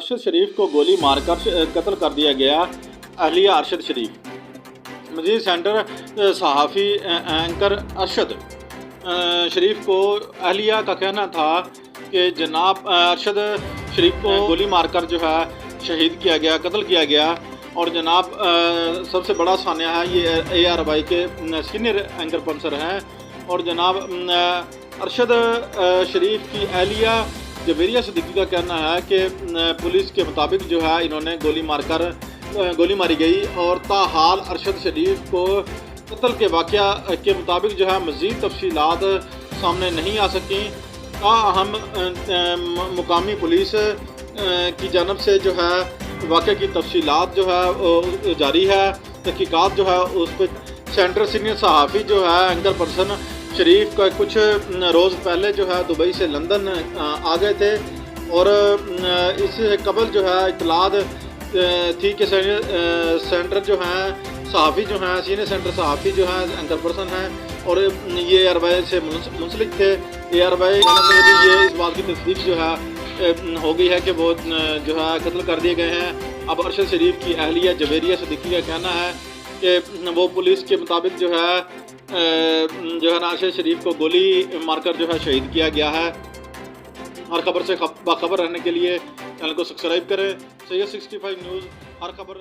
अरशद शरीफ को गोली मारकर कत्ल कर दिया गया। अहलिया अरशद शरीफ। मजीद सेंटर सहाफ़ी एंकर अरशद शरीफ को अहलिया का कहना था कि जनाब अरशद शरीफ को गोली मारकर जो है शहीद किया गया, कत्ल किया गया। और जनाब सबसे बड़ा सानिया है ये ARY के सीनियर एंकर पंसर हैं। और जनाब अरशद शरीफ की अहलिया जवेरिया सिद्दीकी का कहना है कि पुलिस के मुताबिक जो है इन्होंने गोली मारी गई और ताहाल अरशद शरीफ को कत्ल के वाक़या के मुताबिक जो है मज़ीद तफसीलात सामने नहीं आ सकी। ताहम मुकामी पुलिस की जानब से जो है वाक़या की तफसीलात जो है जारी है। तहकीकात जो है उस पर सेंटर सीनियर सहाफ़ी जो है एंकर पर्सन शरीफ का कुछ रोज़ पहले जो है दुबई से लंदन आ गए थे। और इससे कबल जो है इतलात थी कि सेंटर जो हैं सहाफ़ी जो हैं सीनियर सेंटर सहाफ़ी जो हैं एंकर पर्सन हैं और ये ARY से मुंसलिक थे। ARY से भी ये इस बात की तस्दीक जो है हो गई है कि वो जो है कत्ल कर दिए गए हैं। अब अरशद शरीफ की अहलिया जवेरिया सिद्दीकी का कहना है कि वो पुलिस के मुताबिक जो है ना अरशद शरीफ को गोली मारकर जो है शहीद किया गया है। हर खबर से बाखबर रहने के लिए चैनल को सब्सक्राइब करें। सैयद 65 न्यूज़ हर खबर